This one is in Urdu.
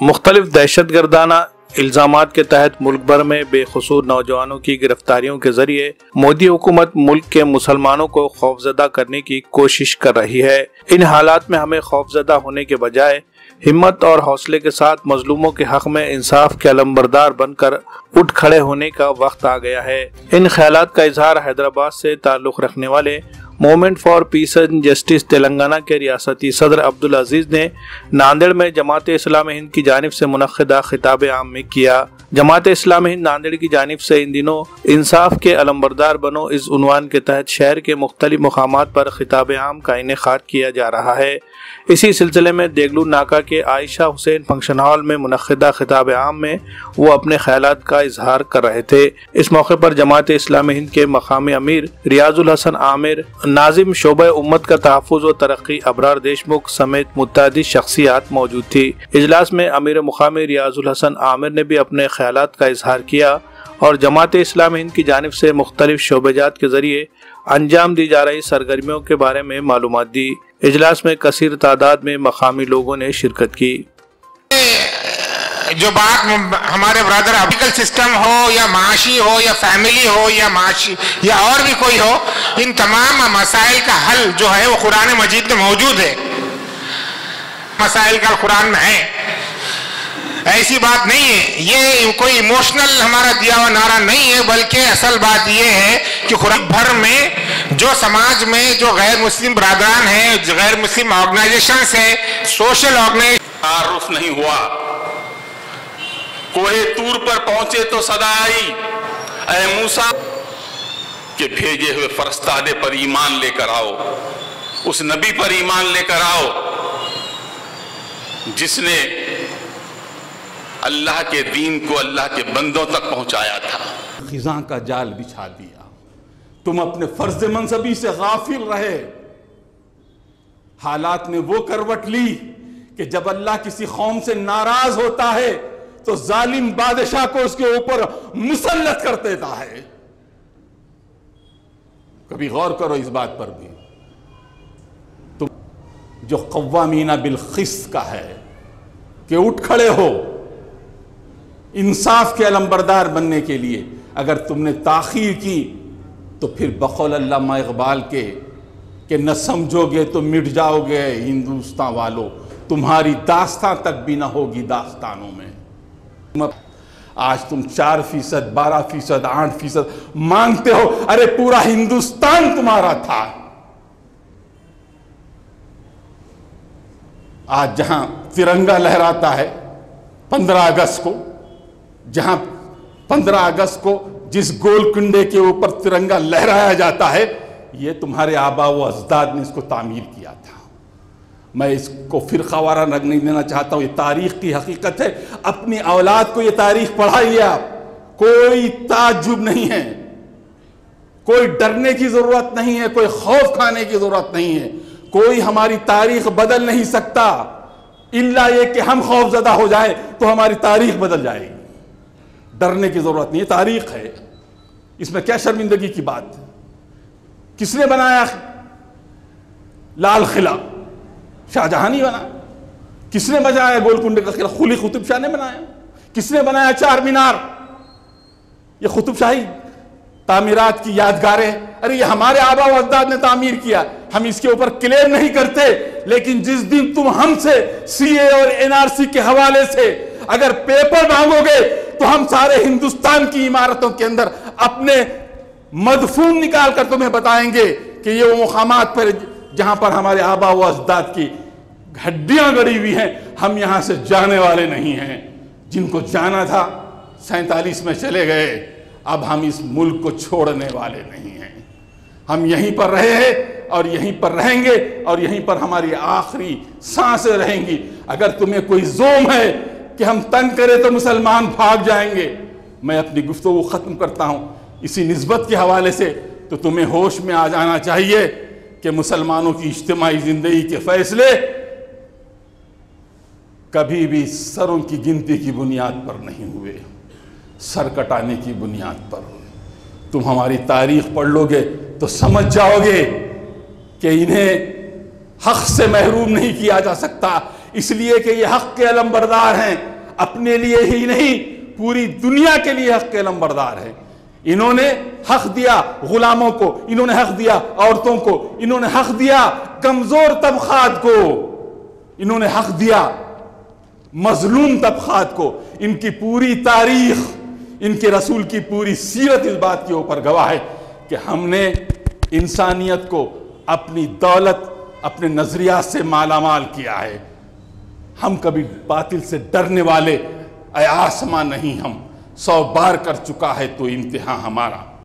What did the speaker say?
مختلف دہشت گردانہ الزامات کے تحت ملک بھر میں بے قصور نوجوانوں کی گرفتاریوں کے ذریعے مودی حکومت ملک کے مسلمانوں کو خوفزدہ کرنے کی کوشش کر رہی ہے۔ ان حالات میں ہمیں خوفزدہ ہونے کے بجائے ہمت اور حوصلے کے ساتھ مظلوموں کے حق میں انصاف کے علمبردار بن کر اٹھ کھڑے ہونے کا وقت آ گیا ہے۔ ان خیالات کا اظہار حیدرآباد سے تعلق رکھنے والے movement for piece and justice Telangana کے ریاستی صدر عبدالعزیز نے ناندیڑ میں جماعت اسلامی ہند کی جانب سے منعقدہ خطاب عام میں کیا۔ جماعت اسلامی ہند ناندیڑ کی جانب سے ان دنوں انصاف کے علمبردار بنو اس عنوان کے تحت شہر کے مختلف مقامات پر خطاب عام کا انعقاد کیا جا رہا ہے۔ اسی سلسلے میں دیگلور ناکا کے عائشہ حسین فنکشن ہال میں منعقدہ خطاب عام میں وہ اپنے خیالات کا اظہار کر رہے تھے۔ اس موقع پر جماعت اسلامی ہند کے مقامی امیر ریاض الحسن عامر، ناظم شعبہ امت کا تحفظ و ترقی ابرار دیشمکھ سمیت متعدد شخصیات موجود تھی۔ اجلاس میں امیر مقامی ریاض الحسن عامر نے بھی اپنے خیالات کا اظہار کیا اور جماعت اسلامی ہند کی جانب سے مختلف شعبہ جات کے ذریعے انجام دی جا رہی سرگرمیوں کے بارے میں معلومات دی۔ اجلاس میں کثیر تعداد میں مقامی لوگوں نے شرکت کی۔ جو بات ہمارے برادر پولیٹیکل سسٹم ہو یا معاشی ہو یا فیملی ہو یا معاشی یا اور بھی کوئی ہو، ان تمام مسائل کا حل جو ہے وہ قرآن مجید میں موجود ہے۔ مسائل کا قرآن میں ہے، ایسی بات نہیں ہے، یہ کوئی ایموشنل ہمارا دیا ہوا نعرہ نہیں ہے، بلکہ اصل بات یہ ہے کہ قرآن بھر میں جو سماج میں جو غیر مسلم برادران ہیں، غیر مسلم آرگنائزیشنز ہیں، سوشل آرگنائزیشن تعارف نہیں ہوا۔ کوہ طور پر پہنچے تو صدا آئی، اے موسیٰ کہ بھیجے ہوئے فرستادے پر ایمان لے کر آؤ، اس نبی پر ایمان لے کر آؤ جس نے اللہ کے دین کو اللہ کے بندوں تک پہنچایا تھا۔ خزاں کا جال بچھا دیا، تم اپنے فرض منصبی سے غافل رہے۔ حالات نے وہ کروٹ لی کہ جب اللہ کسی قوم سے ناراض ہوتا ہے تو ظالم بادشاہ کو اس کے اوپر مسلط کر دیتا ہے۔ کبھی غور کرو اس بات پر بھی۔ تم جو قوامین بالقسط کا ہے کہ اٹھ کھڑے ہو انصاف کے علمبردار بننے کے لیے، اگر تم نے تاخیر کی تو پھر بقول علامہ اقبال کے کہ نہ سمجھو گے تو مٹ جاؤ گے ہندوستان والو، تمہاری داستان تک بھی نہ ہوگی داستانوں میں۔ آج تم 4%، 12%، 8% مانگتے ہو، ارے پورا ہندوستان تمہارا تھا۔ آج جہاں ترنگا لہراتا ہے 15 اگست کو، جہاں 15 اگست کو جس گول کنڈے کے اوپر ترنگا لہرایا جاتا ہے، یہ تمہارے آبا و اجداد نے اس کو تعمیر کیا تھا۔ میں اس کو فرقہ وارانہ نہیں دینا چاہتا ہوں، یہ تاریخ کی حقیقت ہے۔ اپنی اولاد کو یہ تاریخ پڑھائیے آپ، کوئی تعجب نہیں ہے، کوئی ڈرنے کی ضرورت نہیں ہے، کوئی خوف کھانے کی ضرورت نہیں ہے۔ کوئی ہماری تاریخ بدل نہیں سکتا، الا یہ کہ ہم خوف زدہ ہو جائیں تو ہماری تاریخ بدل جائے گی۔ ڈرنے کی ضرورت نہیں، یہ تاریخ ہے، اس میں کیا شرمندگی کی بات ہے؟ کس نے بنایا لال قلعہ؟ شاہ جہاں نہیں بنا۔ کس نے بنایا گول کنڈے کا قلعہ؟ قلی قطب شاہ نے بنایا۔ کس نے بنایا چار مینار؟ یہ قطب شاہی تعمیرات کی یادگاریں، ارے یہ ہمارے آبا و اجداد نے تعمیر کیا، ہم اس کے اوپر کلیم نہیں کرتے، لیکن جس دن تم ہم سے سی اے اور این آر سی کے حوالے سے اگر پیپر مانگو گے تو ہم سارے ہندوستان کی عمارتوں کے اندر اپنے مدفون نکال کر تمہیں بتائیں گے کہ یہ وہ مقامات پر جہاں پر ہمارے آبا و اجداد کی ہڈیاں گڑی ہوئی ہیں، ہم یہاں سے جانے والے نہیں ہیں۔ جن کو جانا تھا 47 میں چلے گئے، اب ہم اس ملک کو چھوڑنے والے نہیں ہیں۔ ہم یہیں پر رہے ہیں اور یہیں پر رہیں گے اور یہیں پر ہماری آخری سانسیں رہیں گی۔ اگر تمہیں کوئی زوم ہے کہ ہم تنگ کریں تو مسلمان بھاگ جائیں گے، میں اپنی گفتگو ختم کرتا ہوں اسی نسبت کے حوالے سے۔ تو تمہیں ہوش میں آ جانا چاہیے کہ مسلمانوں کی اجتماعی زندگی کے فیصلے کبھی بھی سروں کی گنتی کی بنیاد پر نہیں ہوئے، سر کٹانے کی بنیاد پر۔ تم ہماری تاریخ پڑھ لو گے تو سمجھ جاؤ گے کہ انہیں حق سے محروم نہیں کیا جا سکتا، اس لیے کہ یہ حق کے علمبردار ہیں، اپنے لیے ہی نہیں پوری دنیا کے لیے حق کے علمبردار ہیں۔ انہوں نے حق دیا غلاموں کو، انہوں نے حق دیا عورتوں کو، انہوں نے حق دیا کمزور طبقات کو، انہوں نے حق دیا مظلوم طبقات کو۔ ان کی پوری تاریخ، ان کے رسول کی پوری سیرت اس بات کے اوپر گواہ ہے کہ ہم نے انسانیت کو اپنی دولت، اپنے نظریات سے مالا مال کیا ہے۔ ہم کبھی باطل سے ڈرنے والے اے آسمان نہیں، ہم 100 بار کر چکا ہے تو امتحان ہمارا۔